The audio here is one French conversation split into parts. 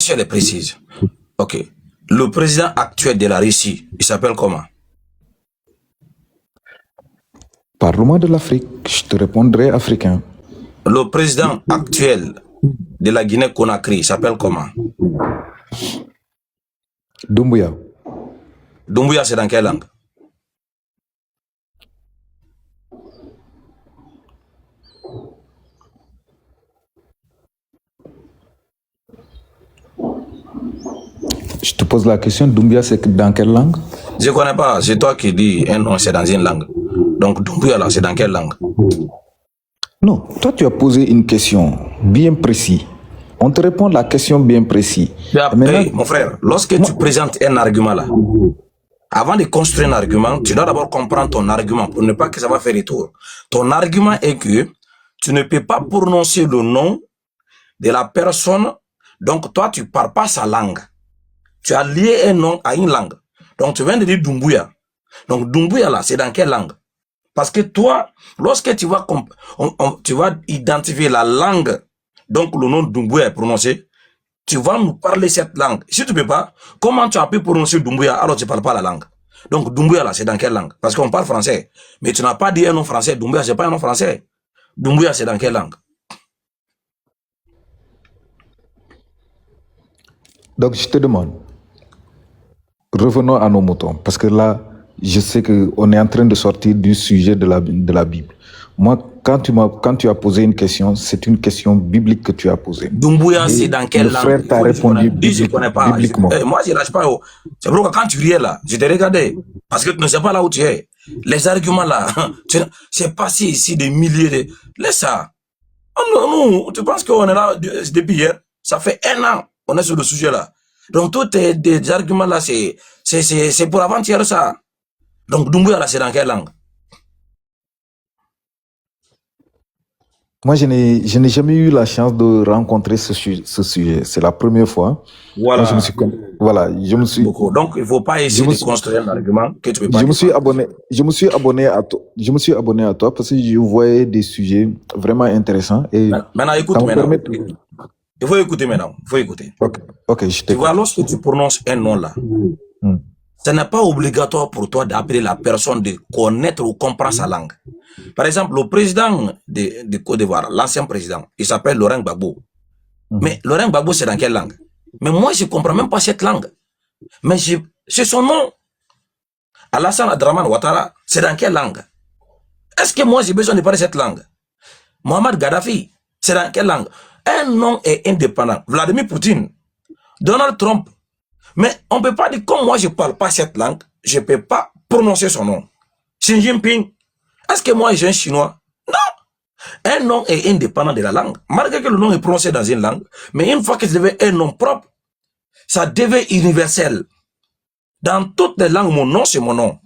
Elle est précise. Ok. Le président actuel de la Russie, il s'appelle comment? Parle-moi de l'Afrique, je te répondrai africain. Le président actuel de la Guinée-Conakry, il s'appelle comment? Doumbouya. Doumbouya, c'est dans quelle langue? Je te pose la question, Doumbouya, c'est dans quelle langue? Je ne connais pas, c'est toi qui dis un nom, c'est dans une langue. Donc Doumbouya, là, c'est dans quelle langue? Non, toi, tu as posé une question bien précise. On te répond la question bien précise. Hey, mon frère, lorsque tu présentes un argument là, avant de construire un argument, tu dois d'abord comprendre ton argument pour ne pas que ça va faire retour. Ton argument est que tu ne peux pas prononcer le nom de la personne, donc toi, tu ne parles pas sa langue. Tu as lié un nom à une langue. Donc, tu viens de dire Doumbouya. Donc, Doumbouya, là, c'est dans quelle langue? Parce que toi, lorsque tu vas, tu vas identifier la langue, donc le nom Doumbouya est prononcé, tu vas nous parler cette langue. Si tu ne peux pas, comment tu as pu prononcer Doumbouya alors tu ne parles pas la langue? Donc, Doumbouya, là, c'est dans quelle langue? Parce qu'on parle français. Mais tu n'as pas dit un nom français. Doumbouya, ce n'est pas un nom français. Doumbouya, c'est dans quelle langue? Donc, je te demande, revenons à nos moutons, parce que là, je sais qu'on est en train de sortir du sujet de la Bible. Moi, quand tu as posé une question, c'est une question biblique que tu as posée. Doumbouya, c'est dans quelle langue? Le frère t'a répondu je ne connais pas. bibliquement. Moi, je ne lâche pas. C'est pourquoi quand tu riais là, je t'ai regardé. Parce que tu ne sais pas là où tu es. Les arguments là, c'est passé ici des milliers de... Laisse ça. Oh, non, tu penses qu'on est là depuis hier? Ça fait 1 an qu'on est sur le sujet là. Donc, tous tes arguments là, c'est pour avant-hier ça. Donc, Doumbouya là, c'est dans quelle langue? Moi, je n'ai jamais eu la chance de rencontrer ce sujet. C'est la première fois. Voilà. Moi, je me suis. Donc, il ne faut pas essayer de construire un argument que tu peux pas. Je me suis abonné à toi parce que je voyais des sujets vraiment intéressants. Et maintenant, écoute maintenant. Il faut écouter maintenant. Il faut écouter. Ok, je t'écoute. Tu vois, lorsque tu prononces un nom là, ce n'est pas obligatoire pour toi d'appeler la personne de connaître ou comprendre sa langue. Par exemple, le président de Côte d'Ivoire, l'ancien président, il s'appelle Laurent Gbagbo. Mais Laurent Gbagbo, c'est dans quelle langue? Mais moi, je ne comprends même pas cette langue. Mais c'est son nom. Alassane Dramane Ouattara, c'est dans quelle langue? Est-ce que moi, j'ai besoin de parler cette langue? Mohamed Gaddafi, c'est dans quelle langue? Un nom est indépendant. Vladimir Poutine, Donald Trump. Mais on ne peut pas dire, comme moi, je ne parle pas cette langue, je ne peux pas prononcer son nom. Xi Jinping. Est-ce que moi, je suis un Chinois? Non. Un nom est indépendant de la langue. Malgré que le nom est prononcé dans une langue, mais une fois que ça devient un nom propre, ça devient universel. Dans toutes les langues, mon nom, c'est mon nom.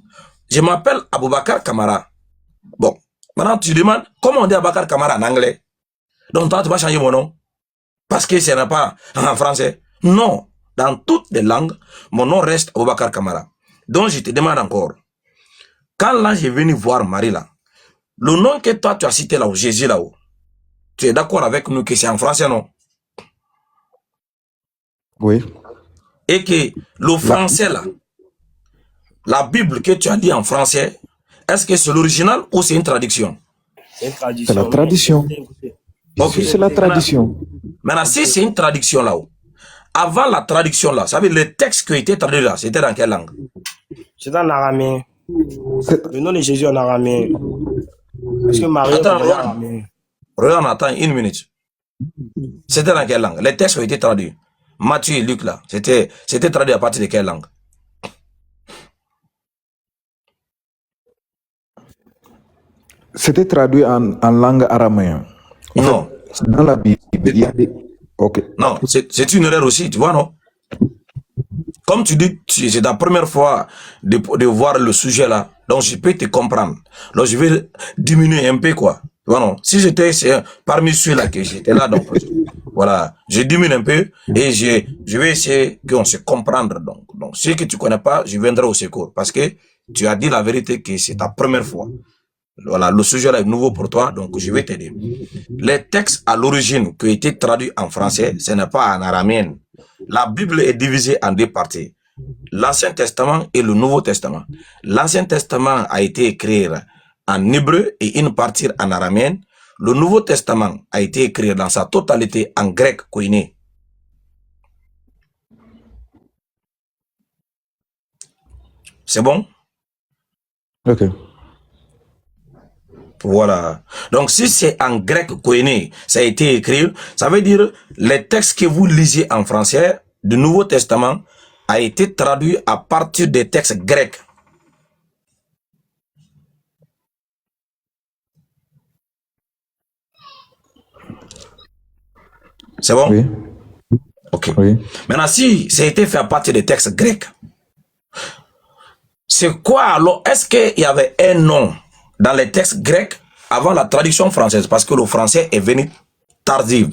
Je m'appelle Aboubakar Kamara. Bon, maintenant tu demandes, comment on dit Aboubakar Kamara en anglais? Donc toi, tu vas changer mon nom? Parce que ce n'est pas en français? Non. Dans toutes les langues, mon nom reste Aboubakar Kamara. Donc je te demande encore, quand là, j'ai venu voir Marie là, le nom que toi, tu as cité là-haut, Jésus là-haut, tu es d'accord avec nous que c'est en français, non? Oui. Et que le français là, la Bible que tu as dit en français, est-ce que c'est l'original ou c'est une traduction? C'est la tradition. Okay. C'est la tradition. Maintenant, si c'est une traduction là-haut, avant la traduction là, ça veut dire le texte qui a été traduit là, c'était dans quelle langue? C'était en araméen. Le nom de Jésus en araméen. Parce que Marie est en araméen. Regarde, attends une minute. C'était dans quelle langue? Les textes ont été traduits. Matthieu et Luc là, c'était traduit à partir de quelle langue? C'était traduit en langue araméenne. Non. Dans la Bible, il y a des... Ok. Non, c'est une erreur aussi, tu vois, non? Comme tu dis, c'est la première fois de voir le sujet là, donc je peux te comprendre. Donc je vais diminuer un peu, quoi. Tu vois, non? Si j'étais parmi ceux-là que j'étais là, donc voilà, je diminue un peu et je vais essayer qu'on se comprendre. Donc, ce que tu connais pas, je viendrai au secours. Parce que tu as dit la vérité que c'est ta première fois. Voilà, le sujet là est nouveau pour toi, donc je vais t'aider. Les textes à l'origine qui ont été traduits en français, ce n'est pas en araméen. La Bible est divisée en deux parties. L'Ancien Testament et le Nouveau Testament. L'Ancien Testament a été écrit en hébreu et une partie en araméen. Le Nouveau Testament a été écrit dans sa totalité en grec koiné. C'est bon? Ok. Voilà. Donc, si c'est en grec koiné, ça a été écrit, ça veut dire les textes que vous lisez en français du Nouveau Testament a été traduit à partir des textes grecs. C'est bon? Oui. Ok. Oui. Maintenant, si ça a été fait à partir des textes grecs, c'est quoi alors? Est-ce qu'il y avait un nom dans les textes grecs avant la traduction française? Parce que le français est venu tardif.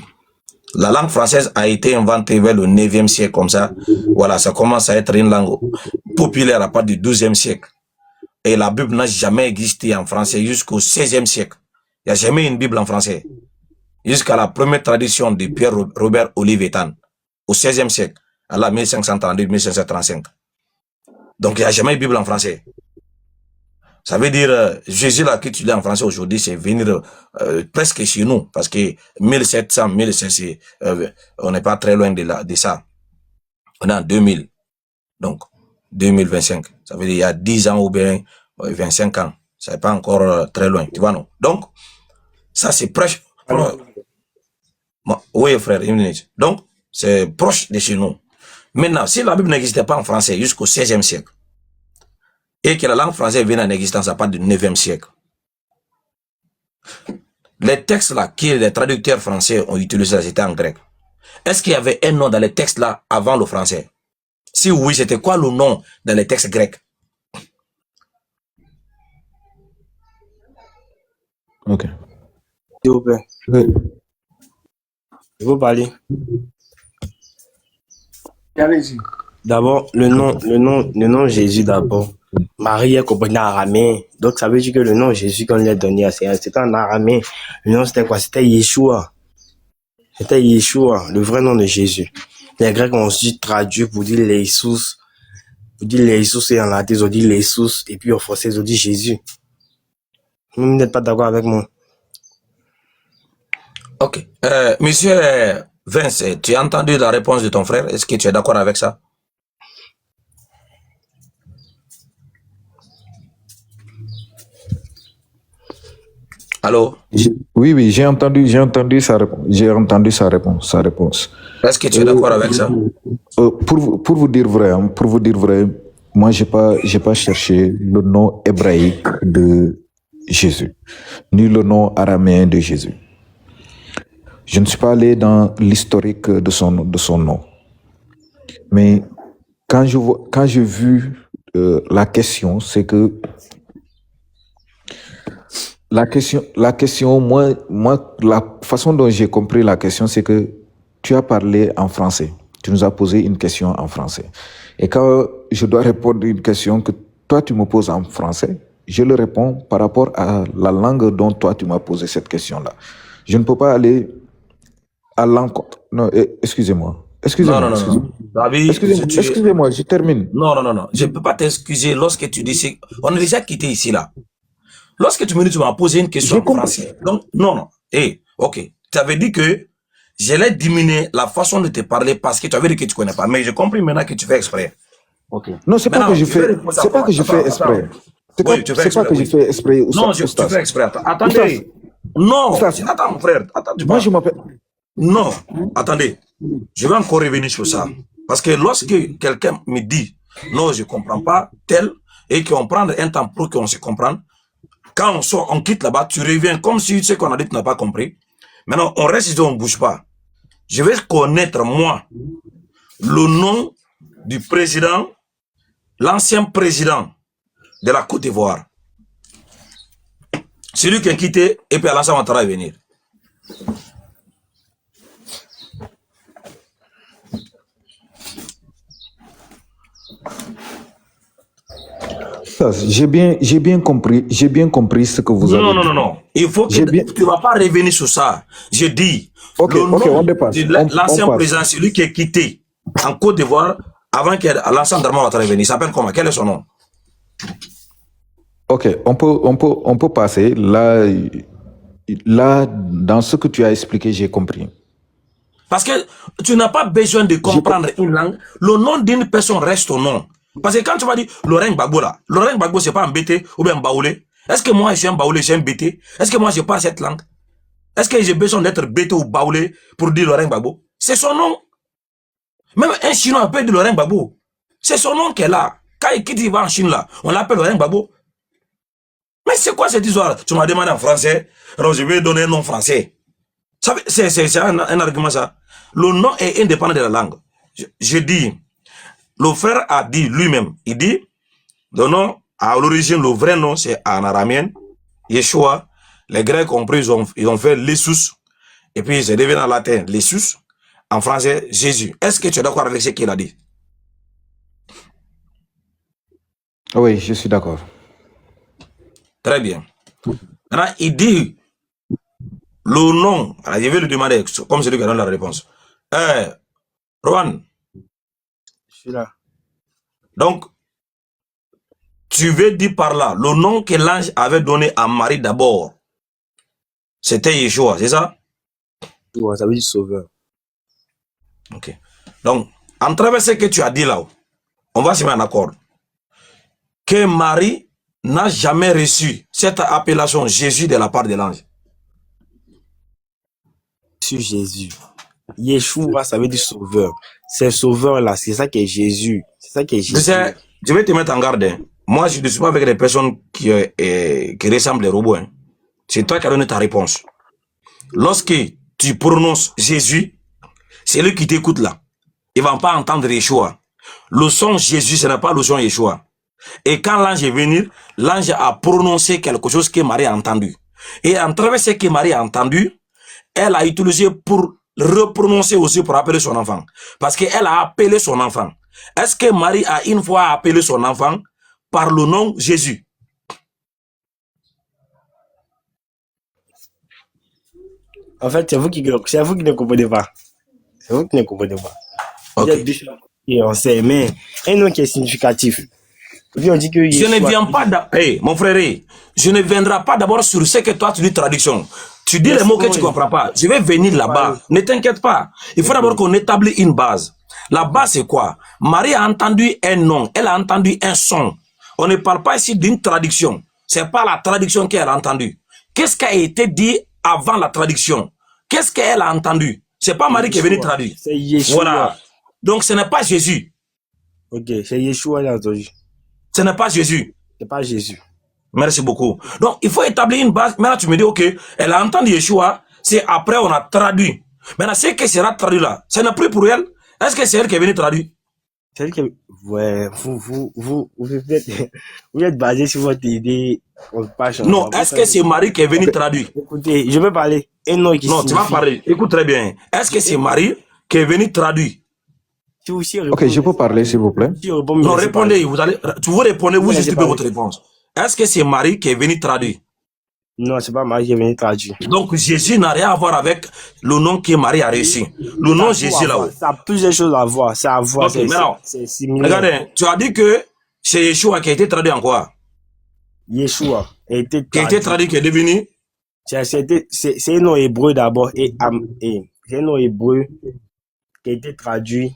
La langue française a été inventée vers le 9e siècle, comme ça. Voilà, ça commence à être une langue populaire à partir du 12e siècle. Et la Bible n'a jamais existé en français jusqu'au 16e siècle. Il n'y a jamais une Bible en français. Jusqu'à la première tradition de Pierre Robert Olivetan, au 16e siècle, à la 1532-1535. Donc, il n'y a jamais de Bible en français. Ça veut dire, Jésus là que tu lis en français aujourd'hui, c'est venir presque chez nous, parce que 1700, 1700, on n'est pas très loin de ça. On est en 2000, donc 2025. Ça veut dire il y a 10 ans ou bien 25 ans. Ça n'est pas encore très loin, tu vois, non? Donc, ça c'est proche. Oui, frère, une minute. Donc, c'est proche de chez nous. Maintenant, si la Bible n'existait pas en français jusqu'au 16e siècle, et que la langue française vient en existence à partir du 9e siècle, les textes là que les traducteurs français ont utilisés, c'était en grec. Est-ce qu'il y avait un nom dans les textes là avant le français? Si oui, c'était quoi le nom dans les textes grecs? Ok. S'il vous plaît. Oui. Je veux parler. D'abord, le nom Jésus d'abord. Marie est compris en araméen. Donc, ça veut dire que le nom Jésus qu'on lui a donné, c'était en araméen. Le nom, c'était quoi? C'était Yeshua. C'était Yeshua, le vrai nom de Jésus. Les Grecs ont aussi traduit pour dire l'Jessus. Pour dire l'Jessus, et en latin, ils ont dit l'Jessus. Et puis, en français, ils ont dit Jésus. Vous n'êtes pas d'accord avec moi? Ok. Monsieur Vince, tu as entendu la réponse de ton frère? Est-ce que tu es d'accord avec ça? Allô? Oui, j'ai entendu sa réponse. J'ai entendu sa réponse. Est-ce que tu es d'accord avec ça? Pour vous dire vrai, moi j'ai pas cherché le nom hébraïque de Jésus, ni le nom araméen de Jésus. Je ne suis pas allé dans l'historique de son nom. Mais quand j'ai vu la question, c'est que la question, moi, la façon dont j'ai compris la question, c'est que tu as parlé en français. Tu nous as posé une question en français. Et quand je dois répondre à une question que toi, tu me poses en français, je le réponds par rapport à la langue dont toi, tu m'as posé cette question-là. Je ne peux pas aller à l'encontre. Non, excusez-moi. Non. David, Excusez-moi, je termine. Non. Je ne peux pas t'excuser lorsque tu dis... On est déjà quitté ici, là. Lorsque tu m'as posé une question en français. Donc, non. Ok. Tu avais dit que j'allais diminuer la façon de te parler parce que tu avais dit que tu ne connais pas. Mais j'ai compris maintenant que tu fais exprès. Ok. Non, c'est pas que je fais exprès. C'est pas que je fais exprès. Non, tu fais exprès. Attendez. Non. Attends, mon frère. Attends, moi, je m'appelle... Non. Attendez. Je vais encore revenir sur ça. Parce que lorsque quelqu'un me dit, non, je ne comprends pas, tel, et qu'on prend un temps pour qu'on se comprenne, quand on sort, on quitte là-bas, tu reviens comme si ce qu'on a dit, tu n'as pas compris. Maintenant, on reste ici, on ne bouge pas. Je vais connaître, moi, le nom du président, l'ancien président de la Côte d'Ivoire. Celui qui a quitté, et puis Alassane Ouattara est venir. J'ai bien compris ce que vous avez dit. Non. Il faut que tu ne vas pas revenir sur ça. Je dis, on dépasse. L'ancien président, celui qui est quitté, en Côte d'Ivoire avant que l'ensemble d'Armand Ouattara vienne. Il s'appelle comment? Quel est son nom? Ok, on peut passer. Là, dans ce que tu as expliqué, j'ai compris. Parce que tu n'as pas besoin de comprendre une langue. Le nom d'une personne reste au nom. Parce que quand tu vas dire Laurent Gbagbo là, Laurent Gbagbo c'est pas un BT ou bien un Baoulé. Est-ce que moi je suis un Baoulé, je suis un BT? Est-ce que moi je parle cette langue? Est-ce que j'ai besoin d'être BT ou Baoulé pour dire Laurent Gbagbo? C'est son nom. Même un Chinois peut dire Laurent Gbagbo. C'est son nom qu'elle a. Quand il quitte, il va en Chine là, on l'appelle Laurent Gbagbo. Mais c'est quoi cette histoire? Tu m'as demandé en français, alors je vais donner un nom français. C'est un argument ça. Le nom est indépendant de la langue. Je dis, le frère a dit lui-même, il dit, le nom, à l'origine, le vrai nom, c'est en araméen, Yeshua. Les Grecs ont pris, ils ont fait l'Essus, et puis c'est devenu en latin l'Essus, en français, Jésus. Est-ce que tu es d'accord avec ce qu'il a dit? Oui, je suis d'accord. Très bien. Maintenant, il dit, le nom, alors je vais lui demander, comme c'est lui qui donne la réponse. Rohan. Je suis là. Donc, tu veux dire par là, le nom que l'ange avait donné à Marie d'abord, c'était Yeshua, c'est ça? Ouais, ça veut dire sauveur. Ok. Donc, en travers ce que tu as dit là, on va se mettre en accord. Que Marie n'a jamais reçu cette appellation Jésus de la part de l'ange. Sur Jésus. Yeshua, ça veut dire sauveur. C'est sauveur là, c'est ça qui est Jésus. C'est ça qui est Jésus. Je vais te mettre en garde. Hein. Moi, je ne suis pas avec des personnes qui ressemblent aux robots. Hein. C'est toi qui as donné ta réponse. Lorsque tu prononces Jésus, c'est lui qui t'écoute là. Il ne va pas entendre Yeshua. Le son Jésus, ce n'est pas le son Yeshua. Et quand l'ange est venu, l'ange a prononcé quelque chose que Marie a entendu. Et en travers ce que Marie a entendu, elle a utilisé pour reprononcer aussi pour appeler son enfant. Parce qu'elle a appelé son enfant. Est-ce que Marie a une fois appelé son enfant par le nom Jésus? En fait, c'est vous qui ne comprenez pas. C'est vous qui ne comprenez pas. Okay. Et on sait, mais un nom qui est significatif. Puis on dit que je ne viens pas hey, mon frère, je ne viendrai pas d'abord sur ce que toi tu dis traduction. Tu dis les mots que tu ne comprends pas. Je vais venir là-bas. Ne t'inquiète pas. Il faut d'abord qu'on établisse une base. La base, c'est quoi? Marie a entendu un nom. Elle a entendu un son. On ne parle pas ici d'une traduction. Ce n'est pas la traduction qu'elle a entendue. Qu'est-ce qui a été dit avant la traduction? Qu'est-ce qu'elle a entendu? Ce n'est pas Marie qui est venue traduire. C'est Yeshua. Voilà. Donc, ce n'est pas Jésus. Ok, c'est Yeshua, là, entendu. Ce n'est pas Jésus. Ce n'est pas Jésus. Merci beaucoup. Donc, il faut établir une base. Maintenant, tu me dis, ok, elle a entendu Yeshua, c'est après on a traduit. Maintenant, ce qui sera traduit là, ce n'est plus pour elle. Est-ce que c'est elle qui est venue traduire? C'est elle qui est... Ouais, vous êtes basé sur votre idée. Non, est-ce que c'est Marie qui est venue traduire? Écoutez, je vais parler. Non, tu vas parler. Écoute très bien. Est-ce que c'est Marie qui est venue traduire? Ok, je peux parler, s'il vous plaît? Non, répondez. Vous répondez, vous justifiez votre réponse. Est-ce que c'est Marie qui est venue traduire? Non, c'est pas Marie qui est venue traduire. Donc, Jésus n'a rien à voir avec le nom que Marie a reçu. Le nom Jésus là-haut. Ça a plusieurs choses à voir. C'est à voir. Okay, c'est similaire. Regardez, tu as dit que c'est Yeshua qui a été traduit en quoi? Yeshua a été traduit. Qui a été traduit, qui est devenu? C'est un nom hébreu d'abord. C'est un nom hébreu qui a été traduit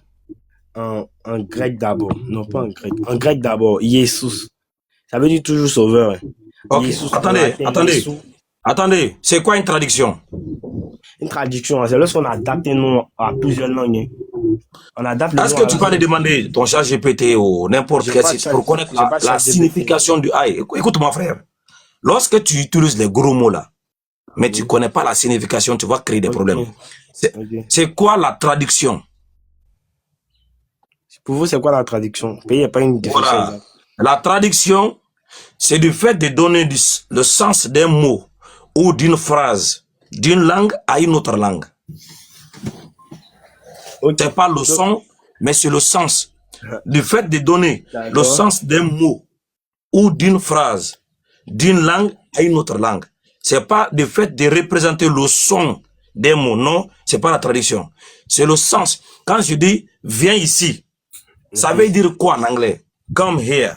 en grec d'abord. Non, pas en grec. En grec d'abord. Jesus. Ça veut dire toujours sauveur. Ok, attendez. C'est quoi une traduction? Une traduction, c'est lorsqu'on adapte un nom à plusieurs langues. On adapte. Est-ce que tu peux aller demander ton chat GPT ou n'importe quel site pour connaître la signification du aïe? Écoute-moi, frère. Lorsque tu utilises les gros mots là, mais tu ne connais pas la signification, tu vas créer des problèmes. C'est quoi la traduction? Pour vous, c'est quoi la traduction? Il n'y a pas une différence. Voilà. La traduction, c'est du fait de donner le sens d'un mot ou d'une phrase d'une langue à une autre langue. Okay. Ce n'est pas le son, mais c'est le sens. Du fait de donner le sens d'un mot ou d'une phrase d'une langue à une autre langue. Ce n'est pas du fait de représenter le son d'un mot. Non, ce n'est pas la traduction. C'est le sens. Quand je dis viens ici, ça veut dire quoi en anglais? Come here.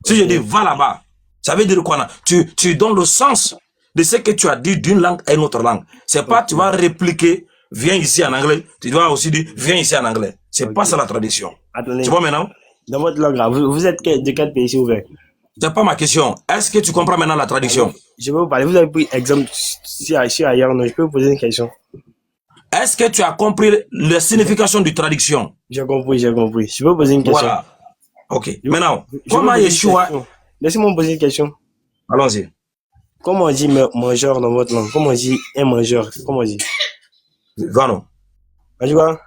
Si je dis va là-bas, ça veut dire quoi? Tu donnes le sens de ce que tu as dit d'une langue à une autre langue. C'est pas tu vas répliquer, viens ici en anglais, tu dois aussi dire viens ici en anglais. C'est pas ça la traduction. Attendez. Tu vois maintenant? Dans votre langue, là, vous êtes de quel pays, s'il vous plaît? C'est pas ma question. Est-ce que tu comprends maintenant la traduction? Je vais vous parler. Vous avez pris exemple si ailleurs, non, je peux vous poser une question. Est-ce que tu as compris la signification de traduction? J'ai compris. Je peux vous poser une question. Voilà. Ok. Maintenant, comment Yeshua... Laissez-moi me poser une question. Allons-y. Comment on dit mangeur dans votre langue? Comment on dit un mangeur? Comment on dit? Vano. On dit quoi?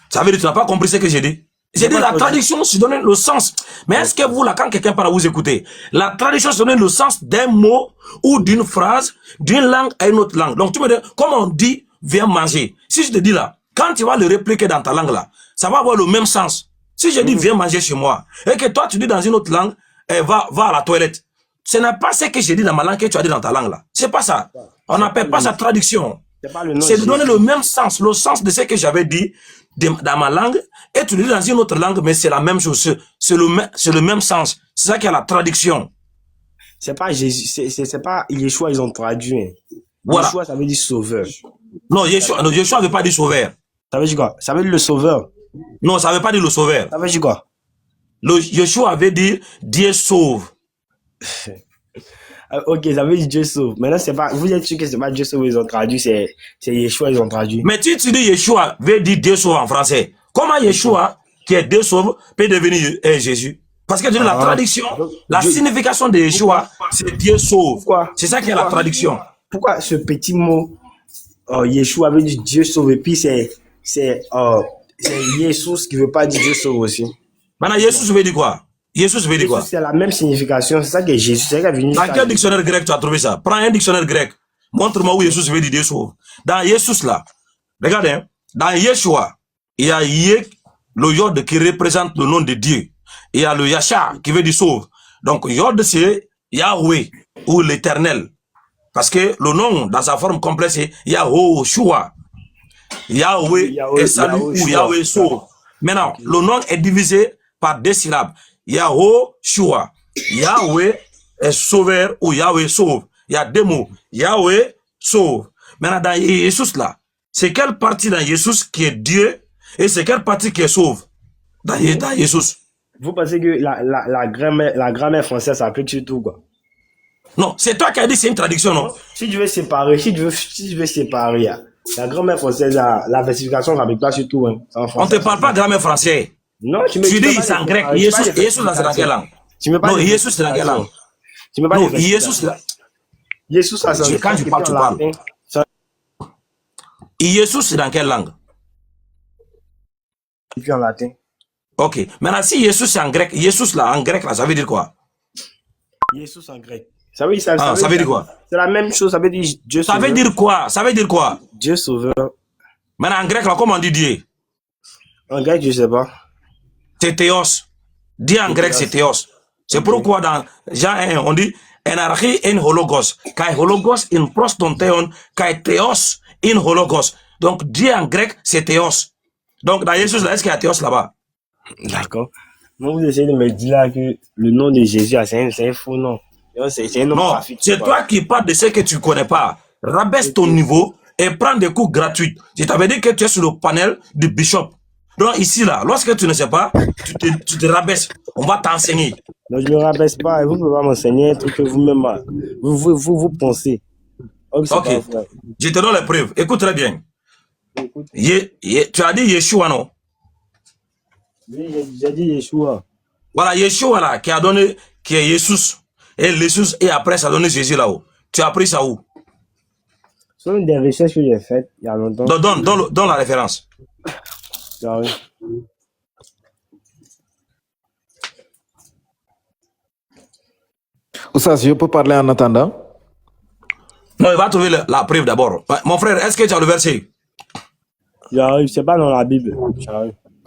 Ça veut dire que tu n'as pas compris ce que j'ai dit? J'ai dit la traduction se donne le sens. Mais est-ce que vous, là, quand quelqu'un parle, vous écoutez? La traduction se donne le sens d'un mot ou d'une phrase, d'une langue à une autre langue. Donc tu me dis, comment on dit, viens manger? Si je te dis là, quand tu vas le répliquer dans ta langue là, ça va avoir le même sens. Si je dis, viens manger chez moi, et que toi tu dis dans une autre langue, va à la toilette. Ce n'est pas ce que j'ai dit dans ma langue que tu as dit dans ta langue là. C'est pas ça. On n'appelle pas ça traduction. C'est de donner le même sens, le sens de ce que j'avais dit dans ma langue, et tu le dis dans une autre langue, mais c'est la même chose, c'est le même sens. C'est ça qui est la traduction. C'est pas Jésus, c'est pas Yeshua, ils ont traduit. Voilà. Yeshua, ça veut dire sauveur. Non, Yeshua ne veut pas dire sauveur. Ça veut dire quoi? Ça veut dire le sauveur. Non, ça ne veut pas dire le sauveur. Ça veut dire quoi? Yeshua veut dire Dieu sauve. Ok, ça veut dire Dieu sauve. Maintenant, c'est pas, vous êtes sûr que c'est pas Dieu sauve, ils ont traduit, c'est Yeshua, ils ont traduit. Mais tu dis Yeshua veut dire Dieu sauve en français. Comment Yeshua, qui est Dieu sauve, peut devenir Jésus? Parce que la traduction, la signification de Yeshua, c'est Dieu sauve. C'est ça qui est la traduction. Pourquoi ce petit mot, Yeshua veut dire Dieu sauve, et puis c'est Jésus qui veut pas dire Dieu sauve aussi. Maintenant, Jésus veut dire quoi? Jésus veut dire quoi? C'est la même signification, c'est ça que Jésus, c'est ça qui est venu. Dans quel dictionnaire grec tu as trouvé ça? Prends un dictionnaire grec. Montre-moi où Jésus veut dire Dieu sauve. Dans Jésus là, regardez, hein, dans Yeshua, il y a Yé, le Yod qui représente le nom de Dieu. Il y a le Yasha qui veut dire sauve. Donc Yod c'est Yahweh ou l'éternel. Parce que le nom dans sa forme complète c'est Yahoshua. Yahweh est salut ou Yahweh sauve. Maintenant, le nom est divisé par deux syllabes. Yahoshua. Yahweh est sauveur ou Yahweh sauve. Il y a deux mots. Yahweh sauve. Maintenant, dans Jésus là, c'est quelle partie dans Jésus qui est Dieu et c'est quelle partie qui est sauve dans Jésus? Vous pensez que la grammaire française s'applique sur tout, quoi? Non, c'est toi qui as dit c'est une traduction, non? Si tu veux séparer, la grammaire française, la versification ne s'applique pas sur tout, hein. On ne te parle pas grammaire français. Non, tu dis c'est en grec. Jésus là, c'est dans quelle langue? Non, Jésus c'est dans quelle langue? Non, Jésus là. Jésus ça, c'est quand tu parles, tu parles. Jésus c'est dans quelle langue? En latin. Ok. Maintenant, si Jésus c'est en grec, Jésus là, en grec là, ça veut dire quoi? Jésus en grec. Ça veut dire quoi? C'est la même chose, ça veut dire Dieu sauveur. Ça veut dire quoi? Ça veut dire quoi? Dieu sauveur. Maintenant, en grec là, comment on dit Dieu? En grec, je sais pas. C'est Théos. Dieu en grec, c'est Théos. C'est pourquoi dans Jean 1, on dit Enarchi in hologos. Kai hologos in prostonteon, kai Théos in hologos. Donc, Dieu en grec, c'est Théos. Donc, dans Jésus, là, est-ce qu'il y a Théos là-bas? D'accord. Moi, vous essayez de me dire là que le nom de Jésus, c'est un faux nom. C'est un nom. Non, c'est toi qui parles de ce que tu ne connais pas. Rabaisse ton niveau et prends des cours gratuits. Je t'avais dit que tu es sur le panel du bishop. Donc ici, là, lorsque tu ne sais pas, tu te rabaisses. On va t'enseigner. Non, je ne me rabaisse pas. Vous ne pouvez pas m'enseigner un truc que vous-même, vous pensez. Ok. Je te donne les preuves. Écoute très bien. Tu as dit Yeshua, non? Oui, j'ai dit Yeshua. Voilà, Yeshua, là, qui est Jésus. Et Jésus, et après, ça a donné Jésus là-haut. Tu as appris ça où? Ce sont des recherches que j'ai faites il y a longtemps. Donne la référence. Ah oui. Oussas, je peux parler en attendant? Non, il va trouver la preuve d'abord. Mon frère, est-ce que tu as le verset? J'arrive, c'est pas dans la Bible.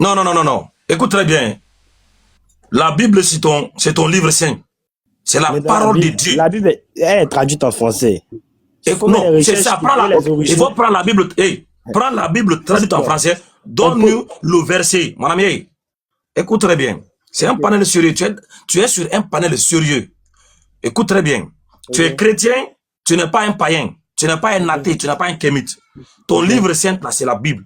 Non. Écoute très bien. La Bible, c'est ton livre saint. C'est la parole de Dieu. La Bible, elle est traduite en français. Non, c'est ça. Il faut prendre la Bible. Prends la Bible traduite en français. Donne-nous le verset. Mon ami, écoute très bien. C'est un panel sérieux. Tu es sur un panel sérieux. Écoute très bien. Tu es chrétien, tu n'es pas un païen. Tu n'es pas un athée, tu n'es pas un kémite. Ton livre saint, là, c'est la Bible.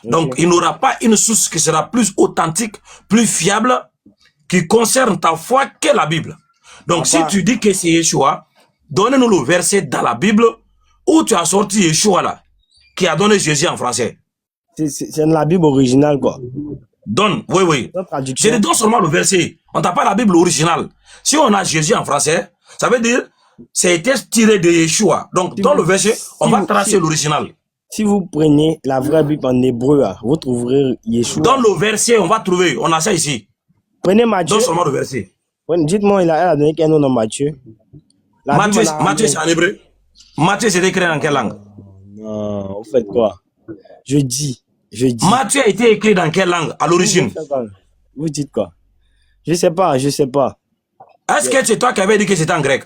Donc, il n'y aura pas une source qui sera plus authentique, plus fiable, qui concerne ta foi que la Bible. Donc, si tu dis que c'est Yeshua, donne-nous le verset dans la Bible où tu as sorti Yeshua là, qui a donné Jésus en français. C'est la Bible originale, quoi. Donne, oui. Je te donne seulement le verset. On n'a pas la Bible originale. Si on a Jésus en français, ça veut dire c'était tiré de Yeshua. Donc, dans le verset, on va tracer l'original. Si vous prenez la vraie Bible en hébreu, vous trouverez Yeshua. Dans le verset, on va trouver. On a ça ici. Prenez Matthieu. Donne seulement le verset. Dites-moi, elle a donné quel nom dans Matthieu? Matthieu, c'est en hébreu. Matthieu, c'est écrit dans quelle langue? Non, vous faites quoi? Je dis. Matthieu a été écrit dans quelle langue à l'origine? Vous dites quoi? Je sais pas. Est-ce que c'est toi qui avais dit que c'était en grec?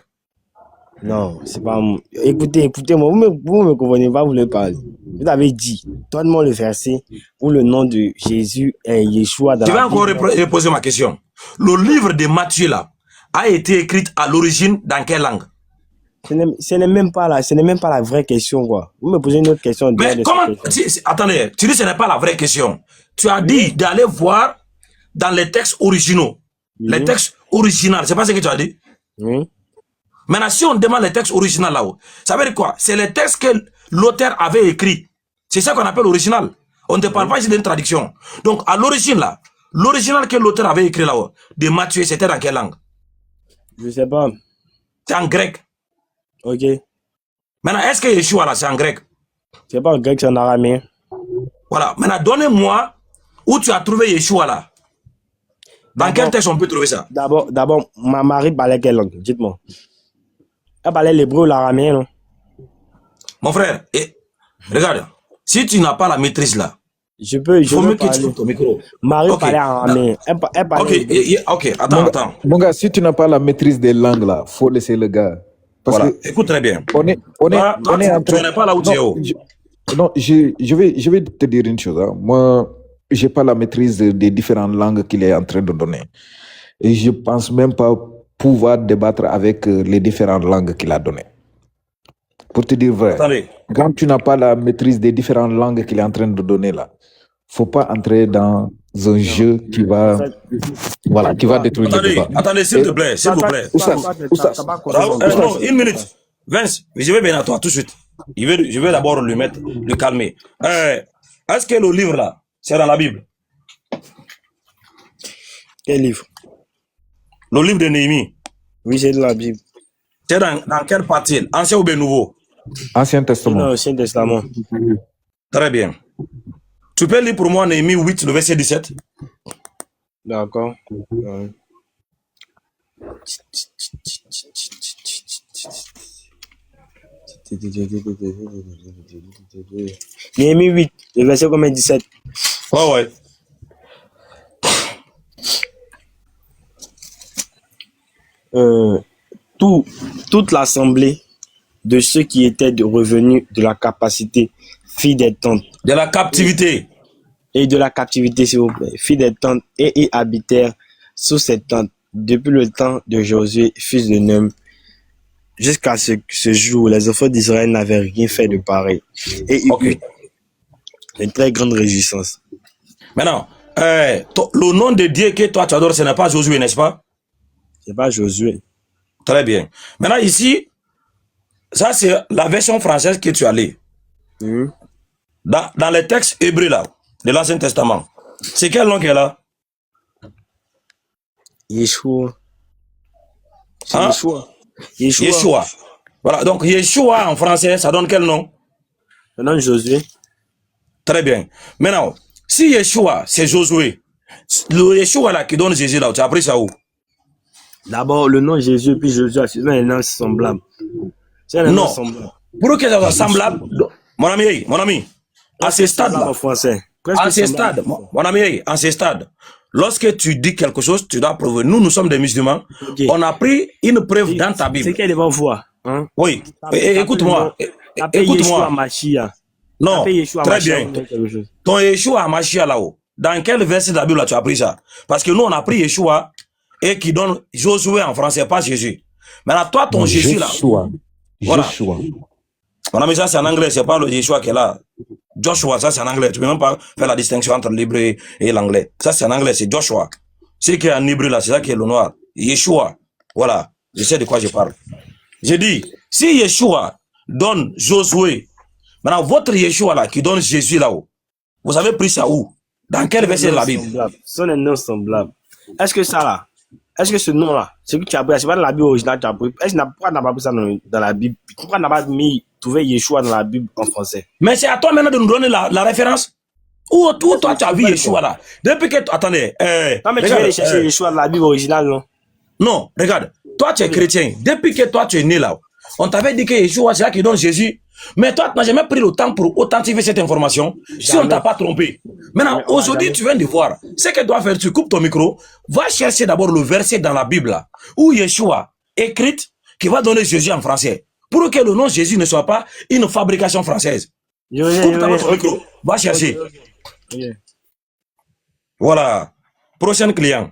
Non, c'est pas moi. Écoutez-moi, vous me comprenez pas, vous le parlez. Vous avez dit, donne-moi le verset où le nom de Jésus est Yeshua. Je vais encore reposer ma question. Le livre de Matthieu là a été écrit à l'origine dans quelle langue? Ce n'est même pas la vraie question, quoi. Vous me posez une autre question. Mais comment? Attendez, tu dis que ce n'est pas la vraie question. Tu as dit d'aller voir dans les textes originaux. Les textes originaux, c'est pas ce que tu as dit? Oui. Maintenant, si on demande les textes originaux là-haut, ça veut dire quoi? C'est les textes que l'auteur avait écrits. C'est ça qu'on appelle original. On ne parle pas ici d'une traduction. Donc, à l'origine là, l'original que l'auteur avait écrit là-haut, de Matthieu, c'était dans quelle langue? Je sais pas. C'est en grec. Ok. Maintenant, est-ce que Yeshua là, c'est en grec? C'est pas en grec, c'est en araméen. Voilà. Maintenant, donnez-moi où tu as trouvé Yeshua là. Dans quel texte on peut trouver ça? D'abord, ma Marie parlait quelle langue? Dites-moi. Elle parlait l'hébreu ou l'araméen, non? Mon frère, regarde, si tu n'as pas la maîtrise là, je peux mieux que tu ouvres ton micro. Marie parlait araméen. Elle parlait ok, attends. Mon gars, si tu n'as pas la maîtrise des langues là, faut laisser le gars. Parce voilà. que écoute très bien. On est en train. Tu n'es pas là où tu es haut. Non, je vais te dire une chose. Hein. Moi, j'ai pas la maîtrise des différentes langues qu'il est en train de donner. Et je pense même pas pouvoir débattre avec les différentes langues qu'il a données. Pour te dire vrai, attendez. Quand tu n'as pas la maîtrise des différentes langues qu'il est en train de donner là, faut pas entrer dans un jeu qui va détruire le débat. Attendez, s'il te plaît. Non, une minute. Vince, je vais venir à toi tout de suite. Je vais d'abord le calmer. Est-ce que le livre là, c'est dans la Bible? Quel livre? Le livre de Néhémie. Oui, c'est de la Bible. C'est dans quelle partie? Ancien ou bien nouveau? Ancien Testament. Non, Ancien Testament. Très bien. Tu peux lire pour moi Néhémie 8, le verset 17? D'accord. Néhémie 8, le verset combien? 17. Ouais. Toute l'assemblée de ceux qui étaient revenus de la capacité fit des tentes. De la captivité. Et de la captivité, s'il vous plaît. Fit des tentes et y habitèrent sous ces tentes depuis le temps de Josué, fils de Nun, jusqu'à ce jour. Les enfants d'Israël n'avaient rien fait de pareil. Et il y eut une très grande réjouissance. Maintenant, le nom de Dieu que toi tu adores, ce n'est pas Josué, n'est-ce pas? C'est pas Josué. Très bien. Maintenant, ici, ça c'est la version française que tu as lue. Dans les textes hébreux là, de l'Ancien Testament, c'est quel nom qu'elle est là? Yeshua. C'est Hein? Yeshua. Voilà, donc Yeshua en français, ça donne quel nom? Ça donne Josué. Très bien. Maintenant, si Yeshua, c'est Josué, le Yeshua là qui donne Jésus là, tu as appris ça où? D'abord, le nom Jésus, puis Josué, c'est un nom semblable. C'est un nom semblable. Pour que ça soit semblable, mon ami, à ce stade-là, à ce stade, mon ami, à ce stade, lorsque tu dis quelque chose, tu dois prouver. Nous sommes des musulmans. Okay. On a pris une preuve dans ta Bible. C'est qu'elle va voir. Hein? Oui. Écoute-moi. Écoute-moi. Non, Tapez Yeshua très Mashiach, bien. vous verrez quelque chose. Ton Yeshua à Mashiach là-haut, dans quel verset de la Bible là, tu as pris ça? Parce que nous, on a pris Yeshua et qui donne Josué en français, pas Jésus. Maintenant, toi, ton Non, Jésus là, Joshua. voilà. Joshua. On a mis ça, c'est en anglais, c'est pas le Yeshua qui est là. Joshua, ça c'est en anglais. Tu peux même pas faire la distinction entre l'hébreu et l'anglais. Ça c'est en anglais, c'est Joshua. Ce qui est en hébreu là, c'est ça qui est le noir. Yeshua. Voilà. Je sais de quoi je parle. J'ai dit, si Yeshua donne Josué, maintenant votre Yeshua là, qui donne Jésus là-haut, vous avez pris ça où? Dans quel verset de la Bible? Ce sont des noms semblables. Est-ce que ça là, est-ce que ce nom-là, ce que tu as pris, c'est pas dans la Bible originale, tu as pris, est-ce que pourquoi tu n'as pas pris ça dans la Bible? Pourquoi tu n'as pas trouvé Yeshua dans la Bible en français? Mais c'est à toi maintenant de nous donner la référence. Où toi tu as vu Yeshua là? Depuis que, attendez, Non, mais tu regarde, vas aller chercher Yeshua dans la Bible originale, non? non, regarde, toi tu es chrétien. Depuis que toi tu es né là, on t'avait dit que Yeshua c'est là qui donne Jésus. Mais toi tu n'as jamais pris le temps pour authentifier cette information. Si on t'a pas trompé. Maintenant, aujourd'hui tu viens de voir. Ce que tu dois faire, tu coupes ton micro, va chercher d'abord le verset dans la Bible là, où Yeshua écrite qui va donner Jésus en français. Pour que le nom Jésus ne soit pas une fabrication française. Coupe d'abord ton micro, va chercher. Voilà. Prochain client.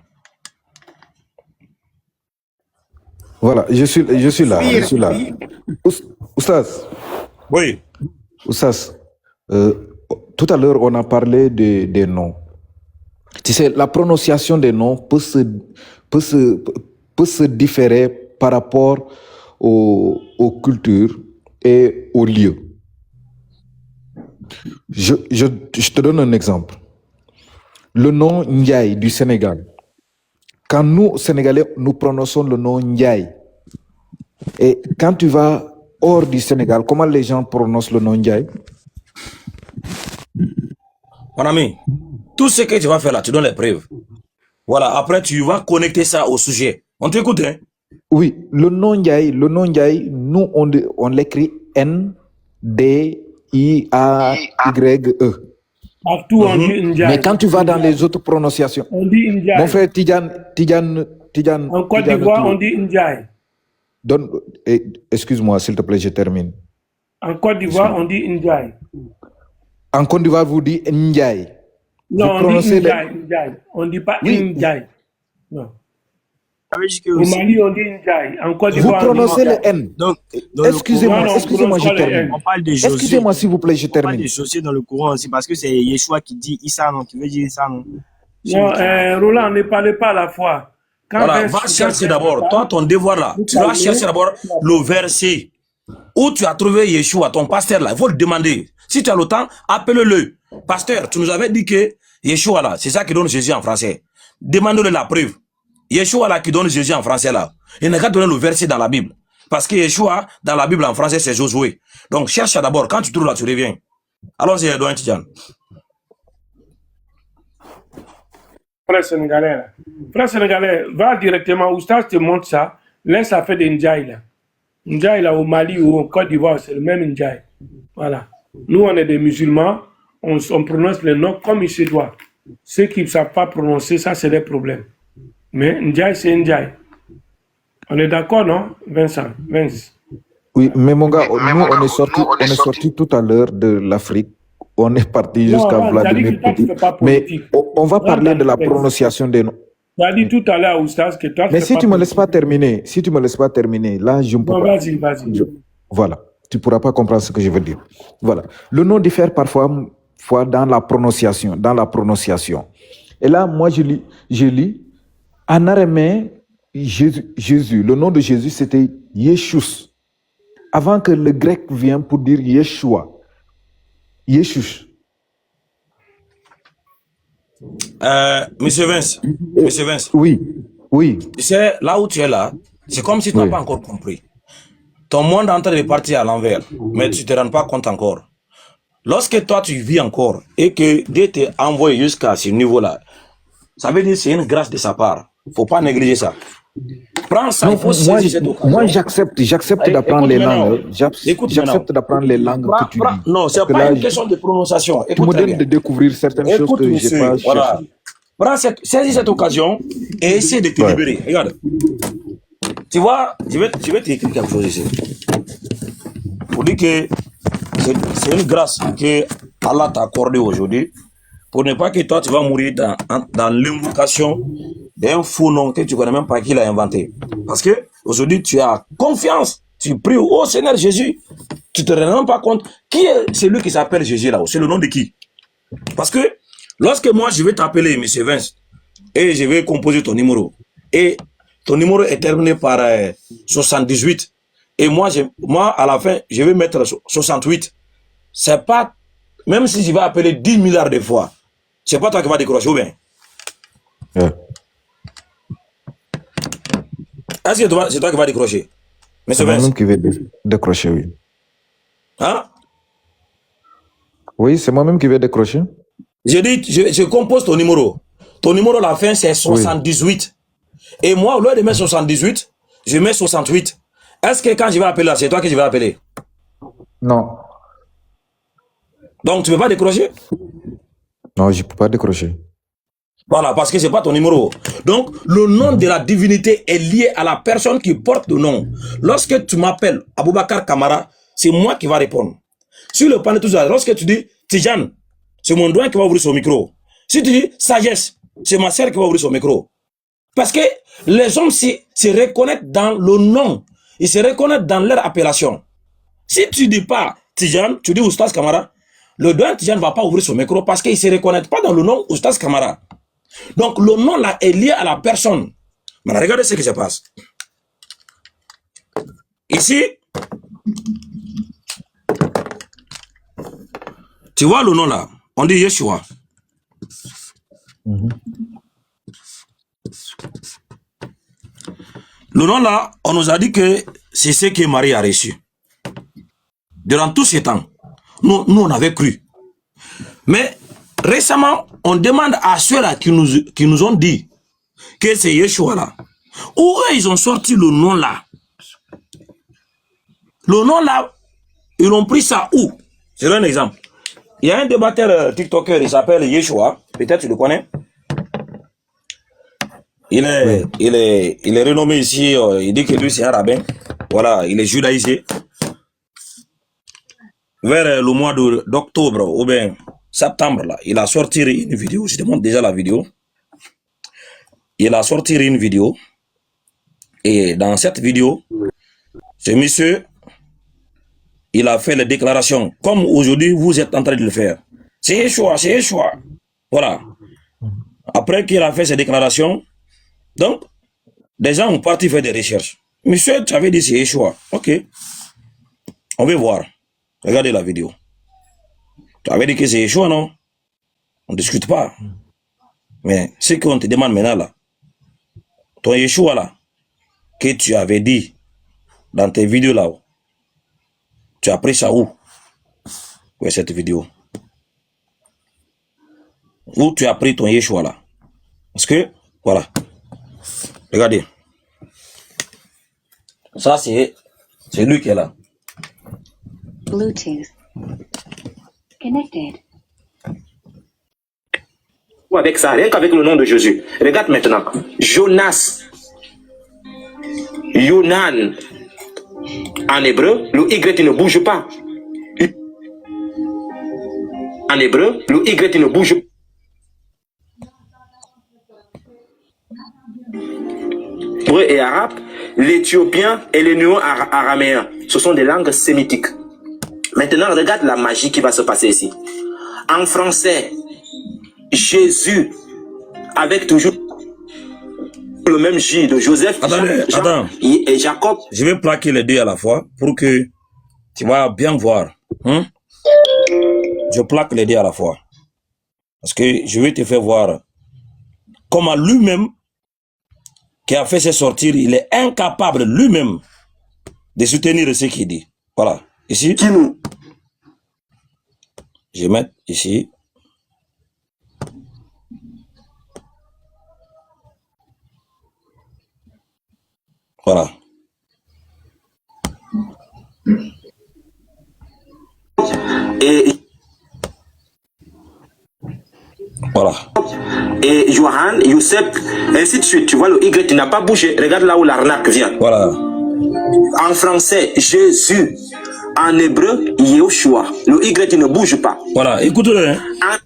Voilà, je suis là, je suis là. Oustaz, Oui. Oustaz, tout à l'heure, on a parlé des noms. Tu sais, la prononciation des noms peut se différer par rapport aux cultures et aux lieux. Je te donne un exemple. Le nom Ndiaye du Sénégal. Quand nous, Sénégalais, nous prononçons le nom Ndiaye. Et quand tu vas hors du Sénégal, comment les gens prononcent le nom Ndiaye? Mon ami, tout ce que tu vas faire là, tu donnes les preuves. Voilà, après tu vas connecter ça au sujet. On t'écoute, hein? Oui, le nom Ndiaye, nous, on l'écrit N-D-I-A-Y-E. Partout, on dit Ndiaye. Mais quand tu vas dans les autres prononciations, On dit Ndiaye. mon frère Tidjane, En Côte d'Ivoire, on dit Ndiaye. Excuse-moi, s'il te plaît, je termine. En Côte d'Ivoire, on dit Ndiaye. En Côte d'Ivoire, vous dites Ndiaye. Non, Vous on dit prononcez Ndiaye. On ne dit pas Oui. Ndiaye. Non. Ça veut dire que Au aussi, Mali, on dit Ndiaye. En Côte Vous d'Ivoire, on dit prononcez le Ndiaye. N. donc, dans le Excusez-moi, Coran, on excusez-moi, je prononce pas les termine. N. on parle de Josué. Excusez-moi, s'il vous plaît, je On parle termine. de Josué dans le Coran aussi parce que c'est Yeshua qui dit Issa, non, qui veut dire Issa, non. Non, Roland, ne parlez pas à la fois. Quand Voilà, Vincent va chercher parle, d'abord. Toi, ton devoir là, vous tu vas parlez. chercher d'abord le verset où tu as trouvé Yeshua, ton pasteur là. Il faut le demander. Si tu as le temps, appelle-le. Pasteur, tu nous avais dit que Yeshua là, c'est ça qui donne Jésus en français. Demande-le la preuve. Yeshua là qui donne Jésus en français là. Il n'a qu'à donner le verset dans la Bible. Parce que Yeshua, dans la Bible en français, c'est Josué. Donc cherche d'abord. Quand tu trouves là, tu reviens. Allons-y, Edouard Tidjane. Frère sénégalais, là. Frère sénégalais, va directement, Oustaz te montre ça, laisse ça fait des Ndiaye là. Ndiaye là au Mali ou en Côte d'Ivoire, c'est le même Ndiaye. Voilà. Nous, on est des musulmans, on prononce les noms comme il se doit. Ceux qui ne savent pas prononcer, ça c'est des problèmes. Mais Ndiaye, c'est Ndiaye. On est d'accord, non, Vincent? Oui, mais mon gars, nous, on est sorti tout à l'heure de l'Afrique. On est parti jusqu'à Non, Vladimir toi, tu Poutine. fais pas Mais politique. on va parler Regarde, de la Vincent. prononciation des noms. Tu as dit tout à l'heure, Oustaz, que toi, Mais fais si pas tu me laisses politique. pas terminer, là, je ne peux Non, pas. vas-y. Voilà. Tu ne pourras pas comprendre ce que je veux dire. Voilà. Le nom diffère parfois dans la prononciation. Et là, moi, je lis en araméen, Jésus. Le nom de Jésus, c'était Yeshus. Avant que le grec vienne pour dire Yeshua. Yeshus. Monsieur Vince. Monsieur Vince. Oui. Tu sais, là où tu es là, c'est comme si tu n'as Oui. pas encore compris. Ton monde est en train de partir à l'envers, mais tu ne te rends pas compte encore. Lorsque toi, tu vis encore et que Dieu t'a envoyé jusqu'à ce niveau-là, ça veut dire que c'est une grâce de sa part. Il ne faut pas négliger ça. Prends ça, il faut saisir cette occasion. Moi, j'accepte d'apprendre les langues. J'accepte d'apprendre les langues que tu dis. Non, ce n'est Parce que pas là, une question de prononciation. tu Écoute me très donnes bien. de découvrir certaines choses Écoute, que je n'ai monsieur, pas voilà. cherchées. Saisis cette occasion et essaie de te Ouais. libérer. Regarde. Tu vois, je vais t'écrire quelque chose ici. Pour dire que c'est une grâce que Allah t'a accordée aujourd'hui pour ne pas que toi tu vas mourir dans l'invocation d'un faux nom que tu connais même pas qui l'a inventé. Parce que aujourd'hui tu as confiance, tu pries au Seigneur Jésus, tu te rends même pas compte qui est celui qui s'appelle Jésus là-haut. C'est le nom de qui? Parce que lorsque moi je vais t'appeler M. Vince et je vais composer ton numéro et ton numéro est terminé par 78 et moi à la fin je vais mettre 68, c'est pas, même si je vais appeler 10 milliards de fois, c'est pas toi qui vas décrocher ou bien? Est-ce que c'est toi qui vas décrocher? Mais c'est moi-même qui vais décrocher, oui. Hein? Oui, c'est moi-même qui vais décrocher. Je dis, je compose ton numéro. Ton numéro, la fin, c'est 78. Oui. Et moi, au lieu de mettre 78, je mets 68. Est-ce que quand je vais appeler là, c'est toi que je vais appeler? Non. Donc, tu ne peux pas décrocher? Non, je ne peux pas décrocher. Voilà, parce que ce n'est pas ton numéro. Donc, le nom de la divinité est lié à la personne qui porte le nom. Lorsque tu m'appelles Aboubakar Kamara, c'est moi qui va répondre. Sur le panneau, tout ça, lorsque tu dis Tijane, c'est mon doigt qui va ouvrir son micro. Si tu dis sagesse, c'est ma sœur qui va ouvrir son micro. Parce que les hommes se reconnaissent dans le nom. Ils se reconnaissent dans leur appellation. Si tu dis pas Tijane, tu dis Oustaz Kamara, le doigt Tijane ne va pas ouvrir son micro parce qu'il ne se reconnaît pas dans le nom Oustaz Kamara. Donc le nom là est lié à la personne. Maintenant, regardez ce qui se passe. Ici, tu vois le nom là, on dit Yeshua. Le nom là, on nous a dit que c'est ce que Marie a reçu. Durant tous ces temps, nous on avait cru. Mais récemment, on demande à ceux-là qui nous ont dit que c'est Yeshua là. Où ils ont sorti le nom là? Le nom là, ils ont pris ça où? C'est un exemple. Il y a un débatteur TikToker, il s'appelle Yeshua, peut-être tu le connais. Il est renommé ici, il dit que lui c'est un rabbin. Voilà, il est judaïsé. Vers le mois d'octobre ou bien septembre, là, il a sorti une vidéo, je te montre déjà la vidéo. Il a sorti une vidéo. Et dans cette vidéo, ce monsieur, il a fait les déclarations, comme aujourd'hui vous êtes en train de le faire. C'est Yeshua, c'est Yeshua. Voilà. Après qu'il a fait ces déclarations, donc, des gens ont parti faire des recherches. Monsieur, tu avais dit c'est Yeshua. Ok. On va voir. Regardez la vidéo. Tu avais dit que c'est Yeshua, non? On ne discute pas. Mais ce qu'on te demande maintenant là, ton Yeshua là, que tu avais dit dans tes vidéos là-haut, tu as pris ça où? Où est cette vidéo? Où tu as pris ton Yeshua là? Parce que, voilà. Regardez. Ça, c'est lui qui est là. Bluetooth connected. Avec ça, rien qu'avec le nom de Jésus. Regarde maintenant. Jonas. Yonan. En hébreu, le Y ne bouge pas. En hébreu, le Y ne bouge pas. Hébreu et arabe, l'éthiopien et le néo-araméen. Ce sont des langues sémitiques. Maintenant, regarde la magie qui va se passer ici. En français, Jésus, avec toujours le même J de Joseph, Jean et Jacob. Je vais plaquer les deux à la fois pour que tu vas bien voir. Je plaque les deux à la fois. Parce que je vais te faire voir comment lui-même, qui a fait ses sortir, il est incapable lui-même de soutenir ce qu'il dit. Voilà. Ici, je vais mettre ici. Voilà. Et voilà. Et Johan, Youssef, ainsi de suite. Tu vois, le Y n'a pas bougé. Regarde là où l'arnaque vient. Voilà. En français, Jésus. En hébreu, Yehoshua. Le Y qui ne bouge pas. Voilà, écoutez-le. Hein.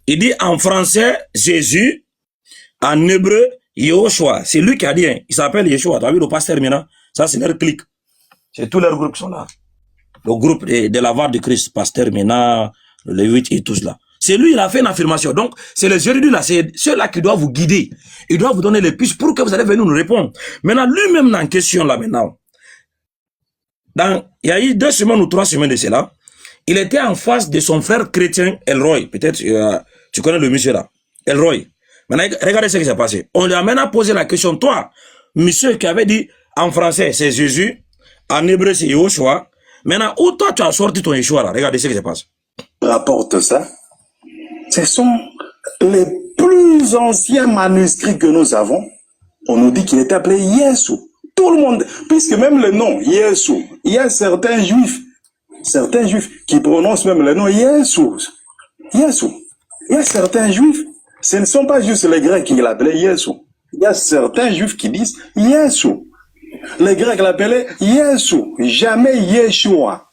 Il dit en français Jésus, en hébreu Yehoshua. C'est lui qui a dit, hein. Il s'appelle Yeshua. Tu as vu le pasteur maintenant? Ça, c'est leur clic. C'est tous leurs groupes qui sont là. Le groupe de la voix de Christ, pasteur Mena, le 8 et tout cela. C'est lui, il a fait une affirmation. Donc, c'est les érudits là, c'est ceux-là qui doivent vous guider. Ils doivent vous donner les pistes pour que vous allez venir nous répondre. Maintenant, lui-même dans la question là maintenant, il y a eu 2 semaines ou 3 semaines de cela, il était en face de son frère chrétien Elroy. Peut-être tu connais le monsieur là, Elroy. Maintenant, regardez ce qui s'est passé. On lui a maintenant posé la question, toi, monsieur qui avait dit en français c'est Jésus, en hébreu c'est Yehoshua. Maintenant, où toi tu as sorti ton Yeshua là? Regardez ce qui se passe. Rapporte ça. Ce sont les plus anciens manuscrits que nous avons. On nous dit qu'il était appelé Yesu. Tout le monde, puisque même le nom Yesu, il y a certains juifs qui prononcent même le nom Yesu. Yesu. Il y a certains juifs, ce ne sont pas juste les Grecs qui l'appelaient Yesu. Il y a certains juifs qui disent Yesu. Les Grecs l'appelaient Yesu, jamais Yeshua.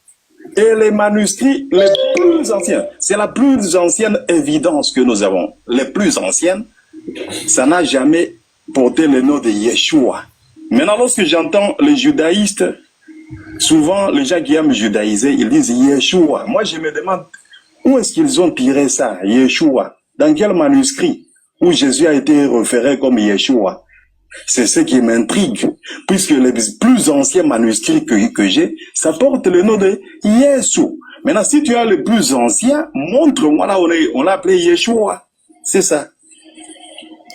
Et les manuscrits les plus anciens, c'est la plus ancienne évidence que nous avons. Les plus anciennes, ça n'a jamais porté le nom de Yeshua. Maintenant, lorsque j'entends les judaïstes, souvent les gens qui aiment judaïser, ils disent Yeshua. Moi, je me demande où est-ce qu'ils ont tiré ça, Yeshua? Dans quel manuscrit où Jésus a été référé comme Yeshua? C'est ce qui m'intrigue, puisque les plus anciens manuscrits que j'ai, ça porte le nom de Yesu. Maintenant, si tu as les plus anciens, montre-moi là où on l'a appelé Yeshua. C'est ça.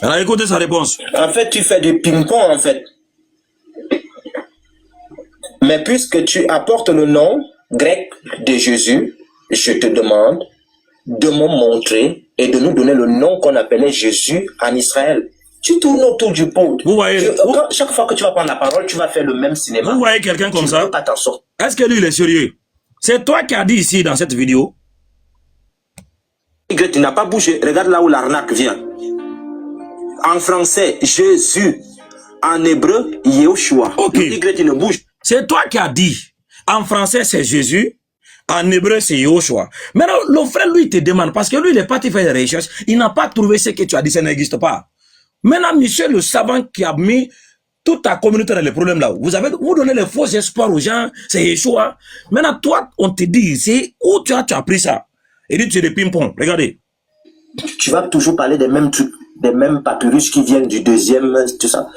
Alors, écoutez sa réponse. En fait, tu fais du ping-pong, en fait. Mais puisque tu apportes le nom grec de Jésus, je te demande de me montrer et de nous donner le nom qu'on appelait Jésus en Israël. Tu tournes autour du pot. Vous voyez, chaque fois que tu vas prendre la parole, tu vas faire le même cinéma. Vous voyez quelqu'un comme ça? Attention. Est-ce que lui, il est sérieux? C'est toi qui as dit ici dans cette vidéo. Y n'a pas bougé. Regarde là où l'arnaque vient. En français, Jésus. En hébreu, Yehoshua. Ok. Le Y ne bouge. C'est toi qui as dit. En français, c'est Jésus. En hébreu, c'est Yehoshua. Maintenant, le frère, lui, te demande, parce que lui, il est parti faire des recherches, il n'a pas trouvé ce que tu as dit, ça n'existe pas. Maintenant, monsieur le savant qui a mis toute ta communauté dans les problèmes là, vous donnez les faux espoirs aux gens, c'est Yeshua. Maintenant, toi, on te dit, c'est où tu as pris ça? Et dit, tu es des ping-pong. Regardez. Tu vas toujours parler des mêmes trucs, des mêmes papyrus qui viennent du deuxième, tout ça.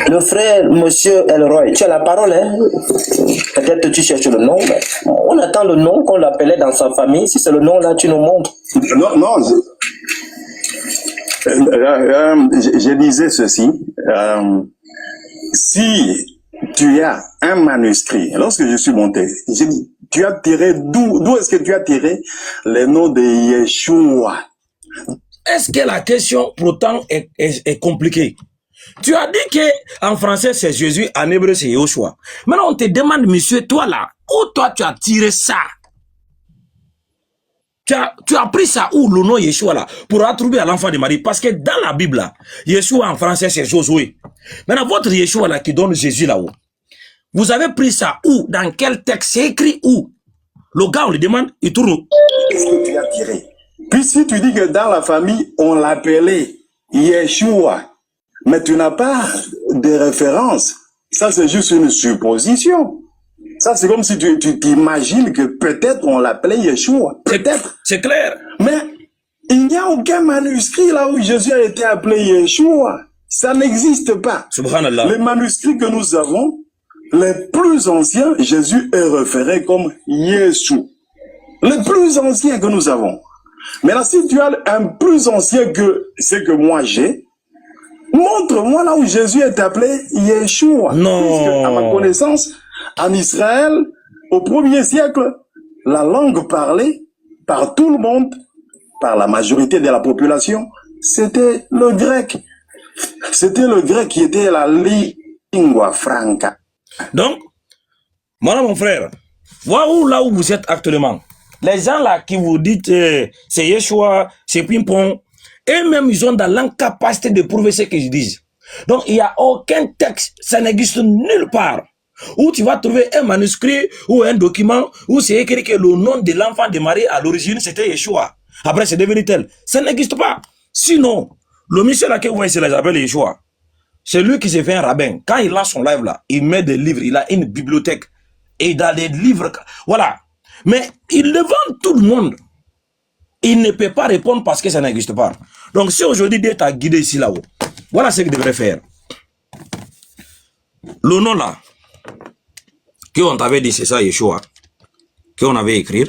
Le frère, monsieur Elroy, tu as la parole, hein? Peut-être que tu cherches le nom, mais on attend le nom qu'on l'appelait dans sa famille. Si c'est le nom là, tu nous montres. Non, je disais ceci. Si tu as un manuscrit, lorsque je suis monté, j'ai dit, tu as tiré d'où est-ce que tu as tiré le nom de Yeshua? Est-ce que la question pourtant est compliquée? Tu as dit que en français c'est Jésus, en hébreu c'est Yehoshua. Maintenant on te demande, monsieur, toi là, où toi tu as tiré ça? Tu as pris ça où, le nom Yeshua là, pour attribuer à l'enfant de Marie? Parce que dans la Bible là, Yeshua en français c'est Josué. Maintenant votre Yeshua là qui donne Jésus là-haut, vous avez pris ça où? Dans quel texte? C'est écrit où? Le gars on lui demande, il tourne. Qu'est-ce que tu as tiré? Puis si tu dis que dans la famille on l'appelait Yeshua, mais tu n'as pas de référence. Ça, c'est juste une supposition. Ça, c'est comme si tu t'imagines que peut-être on l'appelait Yeshua. Peut-être. C'est clair. Mais il n'y a aucun manuscrit là où Jésus a été appelé Yeshua. Ça n'existe pas. Subhanallah. Les manuscrits que nous avons, les plus anciens, Jésus est référé comme Yeshua. Les plus anciens que nous avons. Maintenant, si tu as un plus ancien que ce que moi j'ai, montre-moi là où Jésus est appelé Yeshua. Non. Puisque, à ma connaissance, en Israël, au 1er siècle, la langue parlée par tout le monde, par la majorité de la population, c'était le grec. C'était le grec qui était la lingua franca. Donc, voilà mon frère, voilà là où vous êtes actuellement. Les gens là qui vous dites c'est Yeshua, c'est Pimpon, eux-mêmes ils ont dans l'incapacité de prouver ce qu'ils disent. Donc il n'y a aucun texte, ça n'existe nulle part où tu vas trouver un manuscrit ou un document où c'est écrit que le nom de l'enfant de Marie à l'origine c'était Yeshua. Après c'est devenu tel. Ça n'existe pas. Sinon, le monsieur là que vous voyez, c'est l'appelle Yeshua. C'est lui qui s'est fait un rabbin. Quand il a son live là, il met des livres, il a une bibliothèque. Et dans des livres, voilà. Mais il devant tout le monde. Il ne peut pas répondre parce que ça n'existe pas. Donc si aujourd'hui Dieu t'a guidé ici là-haut, voilà ce qu'il devrait faire. Le nom là, qu'on t'avait dit c'est ça Yeshua, qu'on avait écrit,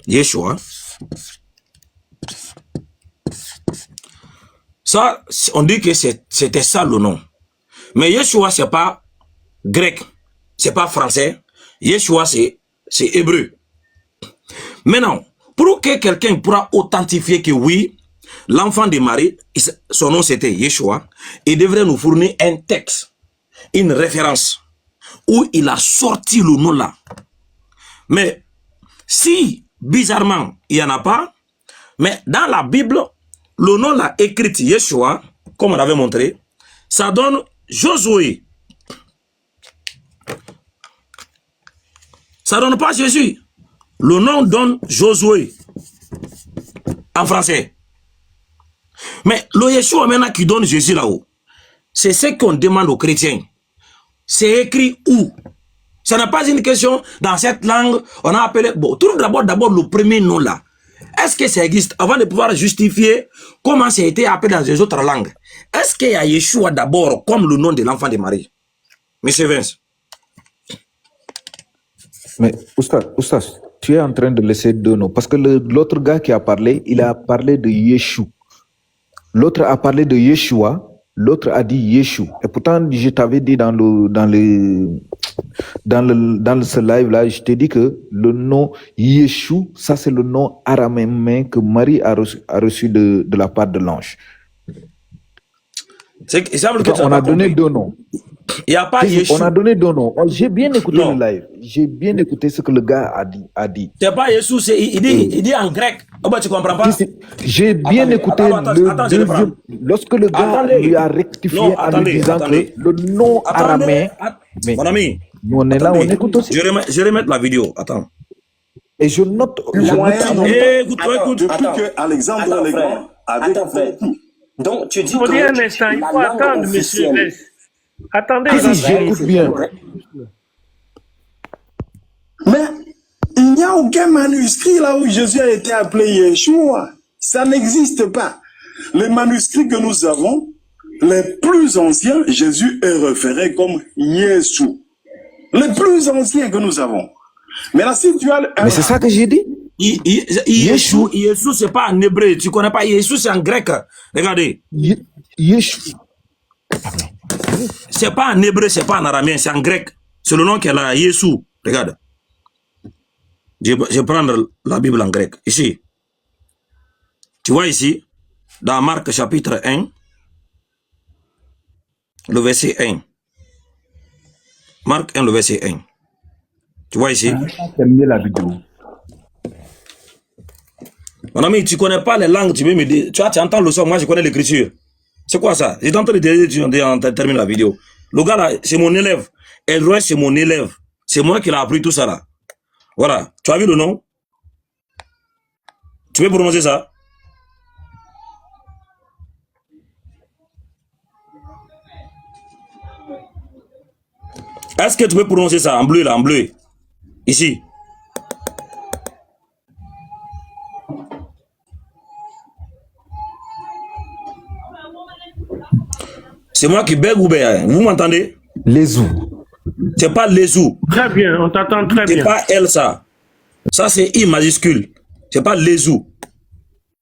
Yeshua. Ça, on dit que c'était ça le nom. Mais Yeshua, c'est pas grec, c'est pas français. Yeshua, c'est hébreu. Maintenant, pour que quelqu'un pourra authentifier que oui, l'enfant de Marie, son nom c'était Yeshua, il devrait nous fournir un texte, une référence, où il a sorti le nom là. Mais si, bizarrement, il n'y en a pas, mais dans la Bible, le nom là écrit Yeshua, comme on avait montré, ça donne Josué. Ça donne pas Jésus. Le nom donne Josué en français. Mais le Yeshua maintenant qui donne Jésus là-haut, c'est ce qu'on demande aux chrétiens. C'est écrit où? Ça n'est pas une question dans cette langue. On a appelé. Bon, trouve d'abord le premier nom là. Est-ce que ça existe avant de pouvoir justifier comment ça a été appelé dans les autres langues? Est-ce qu'il y a Yeshua d'abord comme le nom de l'enfant de Marie? Monsieur Vince. Mais Oustas, tu es en train de laisser deux noms. Parce que l'autre gars qui a parlé, il a parlé de Yeshua. L'autre a parlé de Yeshua, l'autre a dit Yeshua. Et pourtant, je t'avais dit dans ce live-là, je t'ai dit que le nom Yeshua, ça c'est le nom araméen que Marie a reçu de la part de l'ange. On a donné deux noms. Il n'y a pas Yeshua. On a donné deux noms. J'ai bien écouté le live. J'ai bien écouté ce que le gars a dit. C'est pas Yeshua, il dit en grec. Oh bah, tu comprends pas? J'ai bien écouté le deuxième. Lorsque le gars lui a rectifié en lui disant que le nom araméen. Mon ami, on est là, on écoute aussi. Je vais remettre la vidéo. Attends. Et je note. Écoute. Depuis que Alexandre le Grand avait compris. Donc, tu dis il faut dire un instant, il faut attendre, monsieur Vess. Attendez, j'écoute bien. Mais il n'y a aucun manuscrit là où Jésus a été appelé Yeshua. Ça n'existe pas. Les manuscrits que nous avons, les plus anciens, Jésus est référé comme Yeshua. Les plus anciens que nous avons. Mais là, si tu as... Mais c'est ça que j'ai dit. Yeshua, c'est pas en hébreu. Tu connais pas Yeshua, c'est en grec. Regardez. Yeshua. C'est pas en hébreu, c'est pas en araméen, c'est en grec. C'est le nom qu'elle a, Yeshua. Regarde. Je vais prendre la Bible en grec. Ici. Tu vois ici, dans Marc chapitre 1, le verset 1. Marc 1, le verset 1. Tu vois ici. Terminer la vidéo. Mon ami, tu connais pas les langues, tu veux me dire. Tu entends le son, moi je connais l'écriture. C'est quoi ça? J'ai tenté de dire, tu termines la vidéo. Le gars là, c'est mon élève. Elroy, c'est mon élève. C'est moi qui l'ai appris tout ça là. Voilà. Tu as vu le nom? Tu veux prononcer ça? Est-ce que tu peux prononcer ça en bleu là, en bleu? Ici. C'est moi qui bègue ou bègue? Vous m'entendez? Les ou. C'est pas les ou. Très bien, on t'entend très bien. C'est pas elle ça. Ça c'est I majuscule. C'est pas les ou.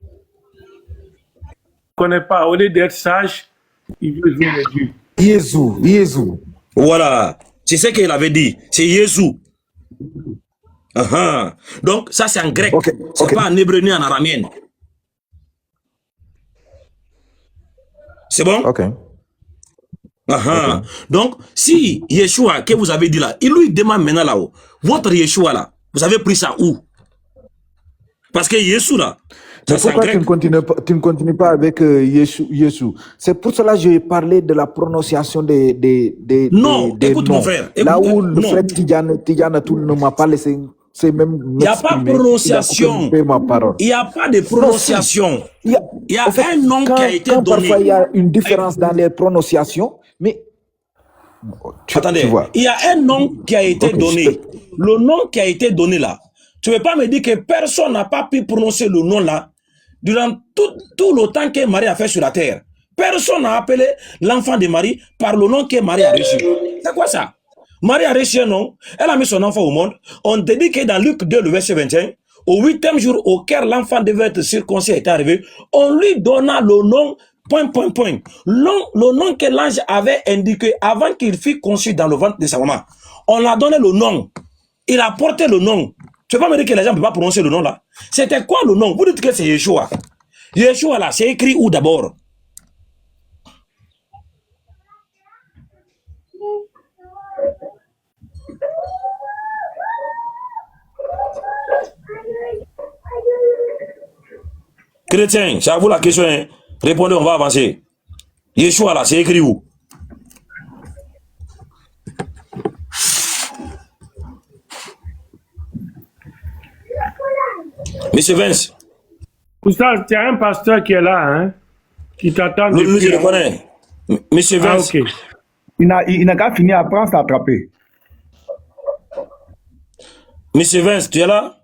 Je ne connais pas. Au lieu d'être sage, il veut jouer les dieux. Yeshua. Voilà. C'est ce qu'il avait dit. C'est Jésus. Donc, ça, c'est en grec. Ok, C'est ok. pas en hébreu ni en araméen. C'est bon? Ok. Donc, si Yeshua, que vous avez dit là, il lui demande maintenant là-haut, votre Yeshua là, vous avez pris ça où? Parce que Yeshua là, Mais c'est en pourquoi grec. tu ne continues pas avec Yeshua? C'est pour cela que j'ai parlé de la prononciation des Non, écoute noms. mon frère. Là où le Non, frère Tidjana Toul ne m'a pas laissé même il n'y a pas de m'exprimer. Il a prononciation. coupé ma parole. Il n'y a pas de Non, si. prononciation. Il y a, Il y a en fait, un nom qui a été quand donné. parfois il y a une différence dans les prononciations, mais tu Attendez, vois. il y a un nom qui a été Ok, donné. Le nom qui a été donné là, tu ne veux pas me dire que personne n'a pas pu prononcer le nom là durant tout le temps que Marie a fait sur la terre. Personne n'a appelé l'enfant de Marie par le nom que Marie a reçu. C'est quoi ça? Marie a reçu un nom, elle a mis son enfant au monde. On te dit que dans Luc 2, le verset 21, au 8e jour auquel l'enfant devait être circoncis est arrivé, on lui donna le nom, le nom que l'ange avait indiqué avant qu'il fût conçu dans le ventre de sa maman. On l'a donné le nom. Il a porté le nom. Tu ne peux pas me dire que les gens ne peuvent pas prononcer le nom là. C'était quoi le nom? Vous dites que c'est Yeshua. Yeshua là, c'est écrit où d'abord? Chrétien, c'est à vous la question. Hein. Répondez, on va avancer. Yeshua là, c'est écrit où? Monsieur Vince. Oustaz, tu as un pasteur qui est là, hein, qui t'attend Lui, je depuis. le connais. Monsieur Ah, Vince. ok. Il n'a qu'à finir après, on s'est attrapé. Monsieur Vince, tu es là?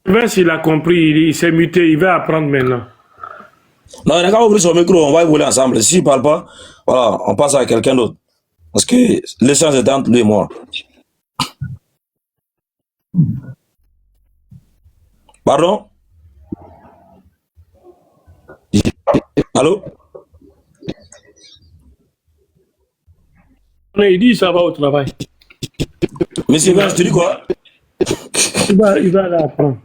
Vince, il a compris, il s'est muté, il va apprendre maintenant. Non, il n'a qu'à ouvrir son micro, on va évoluer ensemble. S'il ne parle pas, voilà, on passe à quelqu'un d'autre. Parce que l'échange est entre lui et moi. Pardon? Allô? Il dit ça va au travail. Monsieur Vince, tu dis quoi? Il va là apprendre.